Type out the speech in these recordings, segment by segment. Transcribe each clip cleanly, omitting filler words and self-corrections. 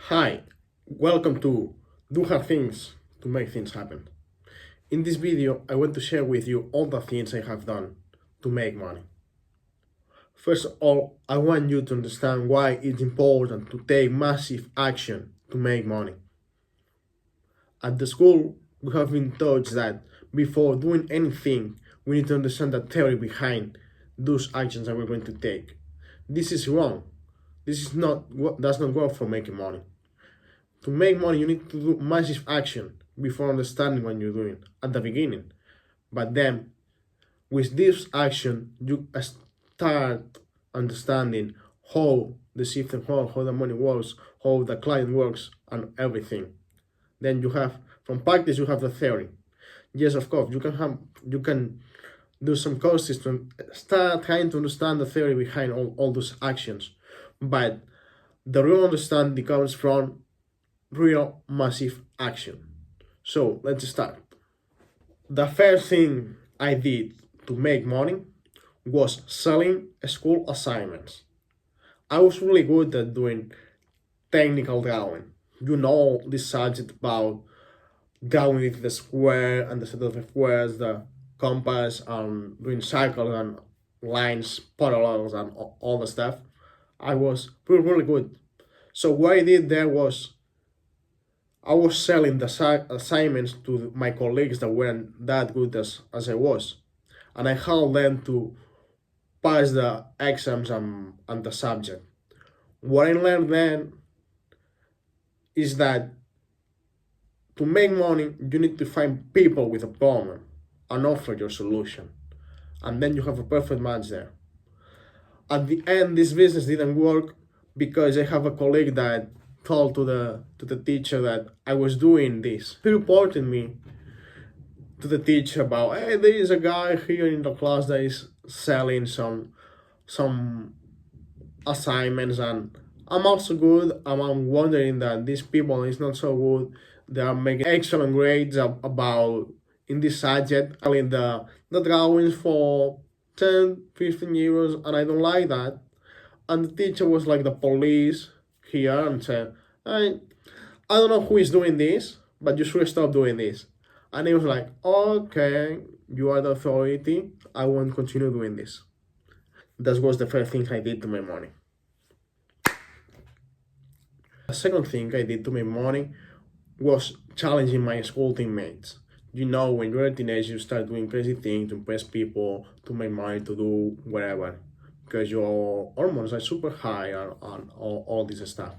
Hi, welcome to Do Hard Things to Make Things Happen. In this video, I want to share with you all the things I have done to make money. First of all, I want you to understand why it's important to take massive action to make money. At the school, we have been taught that before doing anything, we need to understand the theory behind those actions that we're going to take. This is wrong. This is not does not work for making money. To make money, you need to do massive action before understanding what you're doing at the beginning. But then, with this action, you start understanding how the system works, how the money works, how the client works, and everything. Then you have, from practice, you have the theory. Yes, of course, you can do some courses to start trying to understand the theory behind all those actions. But the real understanding comes from real massive action. So let's start. The first thing I did to make money was selling school assignments. I was really good at doing technical drawing. You know this subject about drawing with the square and the set of squares, the compass, and doing circles and lines, parallels, and all the stuff. I was really good. So what I did there was I was selling the assignments to my colleagues that weren't that good as I was, and I helped them to pass the exams and the subject. What I learned then is that to make money, you need to find people with a problem and offer your solution, and then you have a perfect match there. At the end, this business didn't work because I have a colleague that told to the teacher that I was doing this. He reported me to the teacher about, hey, there is a guy here in the class that is selling some assignments, and I'm also good. I'm wondering that these people is not so good. They are making excellent grades about in this subject, selling the drawings for 10-15 euros, and I don't like that. And the teacher was like the police here and said, I don't know who is doing this, but you should stop doing this. And he was like, okay, you are the authority. I won't continue doing this. That was the first thing I did to make money. The second thing I did to make money was challenging my school teammates. You know, when you're a teenager, you start doing crazy things to impress people, to make money, to do whatever, because your hormones are super high on all this stuff.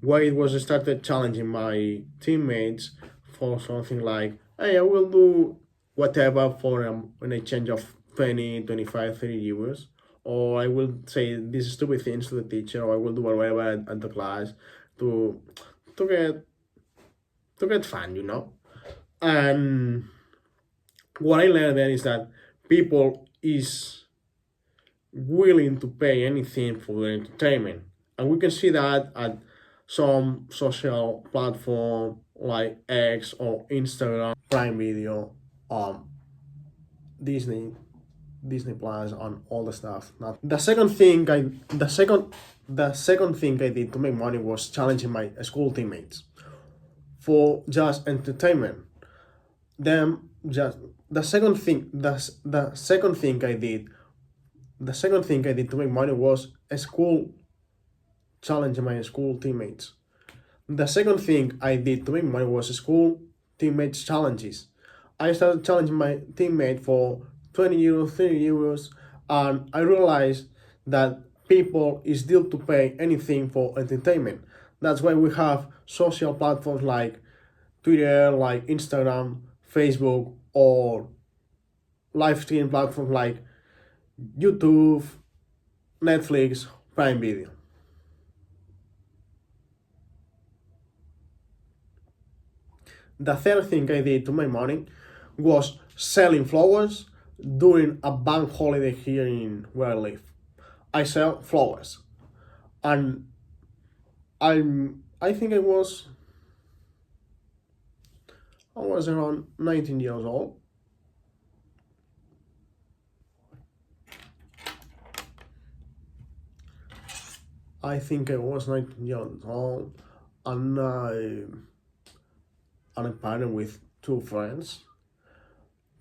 Why it was I started challenging my teammates for something like, hey, I will do whatever for an exchange of 20, 25, 30 euros. Or I will say these stupid things to the teacher, or I will do whatever at the class to to get to get fun, you know. And what I learned then is that people is willing to pay anything for their entertainment, and we can see that at some social platform like X or Instagram, Prime Video, um, Disney, Disney Plus, and all the stuff. Now, the second thing I did to make money was challenging my school teammates for just entertainment. Then just the second thing I did the second thing I did to make money was a school challenging my school teammates. The second thing I did to make money was school teammates challenges. I started challenging my teammate for 20 euros, 30 euros, and I realized that people is still to pay anything for entertainment. That's why we have social platforms like Twitter, like Instagram, Facebook, or live stream platforms like YouTube, Netflix, Prime Video. The third thing I did to make money was selling flowers during a bank holiday here in where I live. I sell flowers, and I think I was around 19 years old. I think I was 19 years old, and I'm partnered with two friends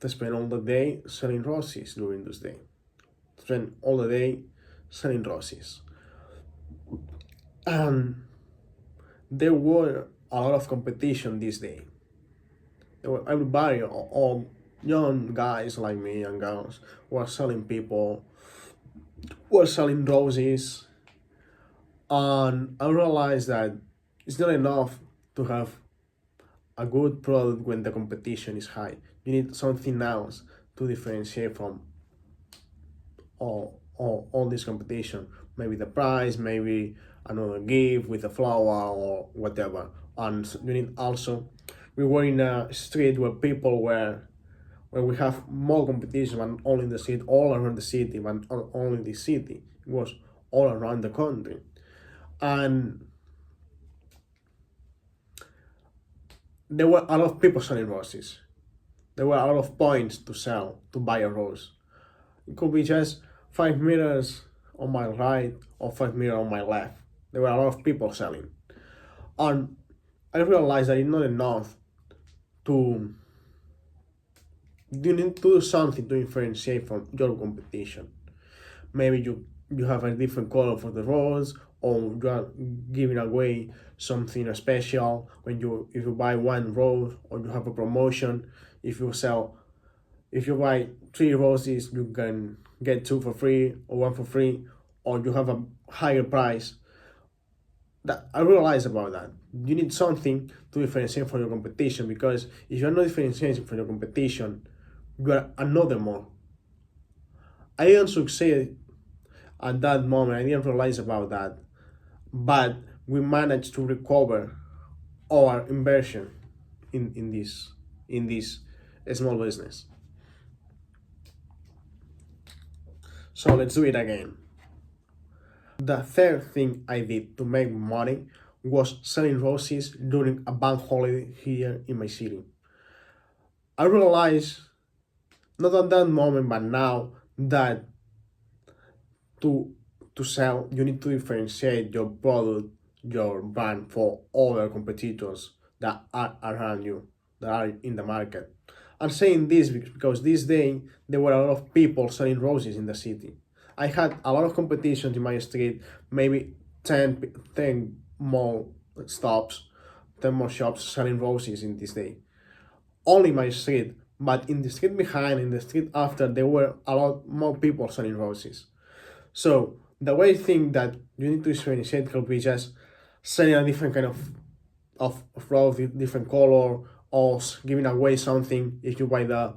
to spend all the day selling roses during this day. Spend all the day selling roses. And there were a lot of competition this day. There were everybody, all young guys like me, young girls, were selling people, were selling roses. And I realized that it's not enough to have a good product when the competition is high. You need something else to differentiate from all this competition. Maybe the price, maybe another gift with a flower or whatever. And you need also, we were in a street where people were, where we have more competition than only in the city, all around the city, but not only the city. It was all around the country. And there were a lot of people selling roses. There were a lot of points to sell, to buy a rose. It could be just 5 meters on my right or 5 meters on my left. There were a lot of people selling. And I realized that it's not enough to, you need to do something to differentiate from your competition. Maybe you have a different color for the rose, or you are giving away something special when if you buy one rose, or you have a promotion. If you buy 3 roses, you can get 2 for free or 1 for free, or you have a higher price. That I realize about that. You need something to differentiate from your competition, because if you're not differentiating from your competition, you are another more. I didn't succeed at that moment. I didn't realize about that, but we managed to recover our inversion in this small business. So let's do it again. The third thing I did to make money was selling roses during a bank holiday here in my city. I realized, not at that moment, but now, that to sell, you need to differentiate your product, your brand, for other competitors that are around you, that are in the market. I'm saying this because this day there were a lot of people selling roses in the city. I had a lot of competition in my street, maybe 10 more stops, 10 more shops selling roses in this day. Only my street, but in the street behind, in the street after, there were a lot more people selling roses. So the way I think that you need to differentiate could be just selling a different kind of rose, different color, or giving away something if you buy the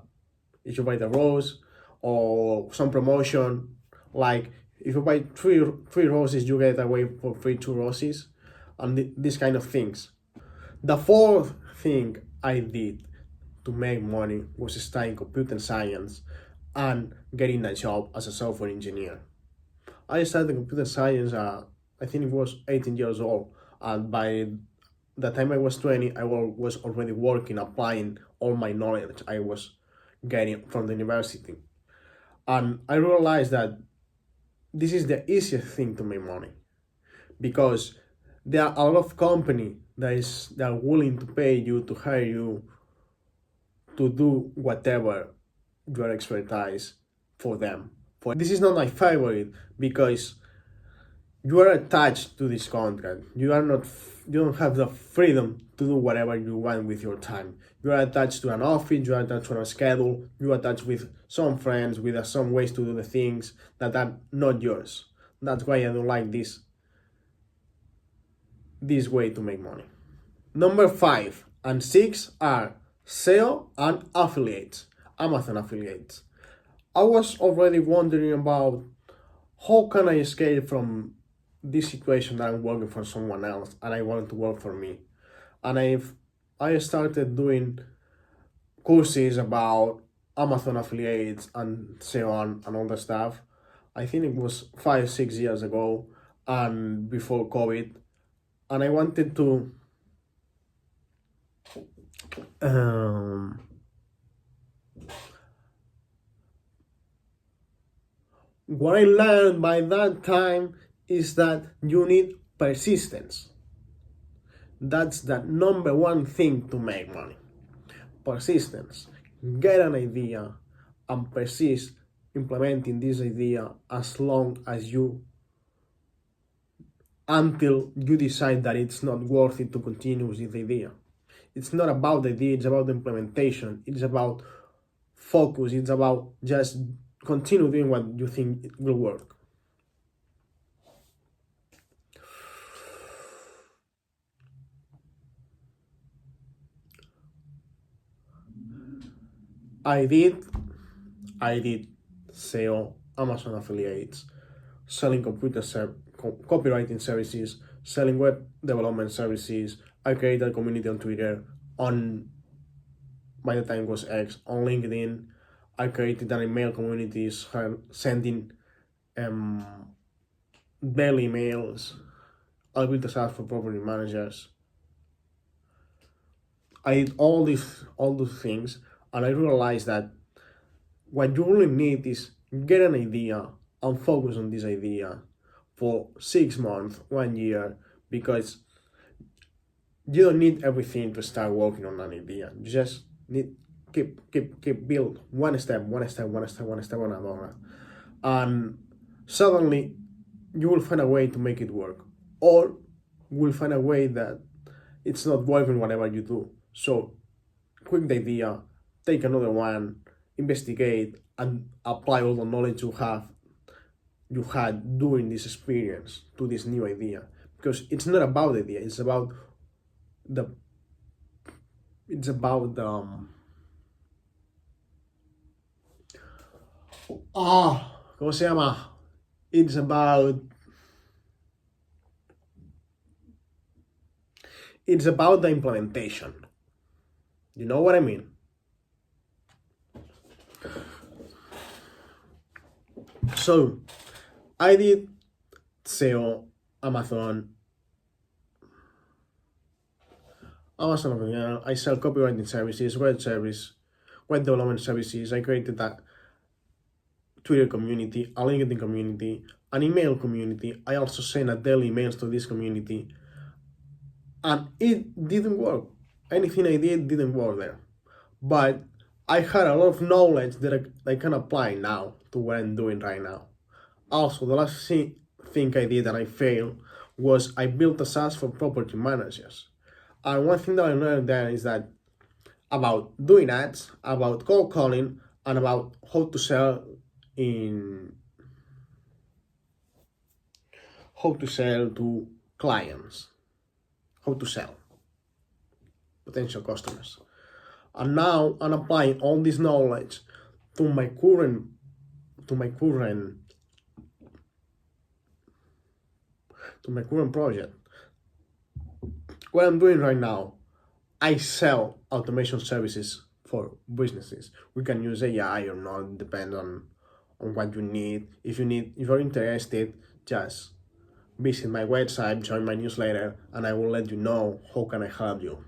rose, or some promotion, like if you buy three roses, you get away for free 2 roses, and these kind of things. The fourth thing I did to make money was studying computer science and getting a job as a software engineer. I started computer science, I think it was 18 years old, and by the time I was 20, I was already working, applying all my knowledge I was getting from the university. And I realized that this is the easiest thing to make money, because there are a lot of company that are willing to pay you, to hire you, to do whatever your expertise for them. This is not my favorite, because you are attached to this contract. You don't have the freedom to do whatever you want with your time. You are attached to an office, you are attached to a schedule, you are attached with some friends, with some ways to do the things that are not yours. That's why I don't like this way to make money. Number 5 and 6 are SEO and affiliates, Amazon affiliates. I was already wondering about how can I escape from this situation that I'm working for someone else and I want to work for me. And I started doing courses about Amazon affiliates and SEO and all the stuff. I think it was 5-6 years ago, and before COVID. And I wanted to what I learned by that time is that you need persistence. That's the number one thing to make money. Persistence. Get an idea and persist implementing this idea as long as you until you decide that it's not worth it to continue with this idea. It's not about the idea, it's about the implementation, it's about focus, it's about just continue doing what you think will work. I did SEO, Amazon affiliates, selling copywriting services, selling web development services. I created a community on Twitter, on by the time it was X, on LinkedIn. I created an email community, sending daily emails. I built a site for property managers. I did all those things, and I realized that what you really need is get an idea and focus on this idea for 6 months, 1 year, because you don't need everything to start working on an idea. You just need keep build one step on another, and suddenly you will find a way to make it work, or will find a way that it's not working whatever you do. So quit the idea, take another one, investigate, and apply all the knowledge you had during this experience to this new idea. Because it's not about the idea, it's about the ¿cómo se llama? It's about the implementation. You know what I mean? So I did SEO, Amazon, I sell copywriting services, web development services. I created that Twitter community, a LinkedIn community, an email community. I also send a daily emails to this community, and it didn't work. Anything I did didn't work there, but I had a lot of knowledge that I can apply now to what I'm doing right now. Also, the last thing I did that I failed was I built a SaaS for property managers. And one thing that I learned there is that about doing ads, about cold calling, and about how to sell to clients, how to sell potential customers. And now I'm applying all this knowledge to my current project. What I'm doing right now, I sell automation services for businesses. We can use AI or not, depend on what you need. If you're interested, just visit my website, join my newsletter, and I will let you know how can I help you.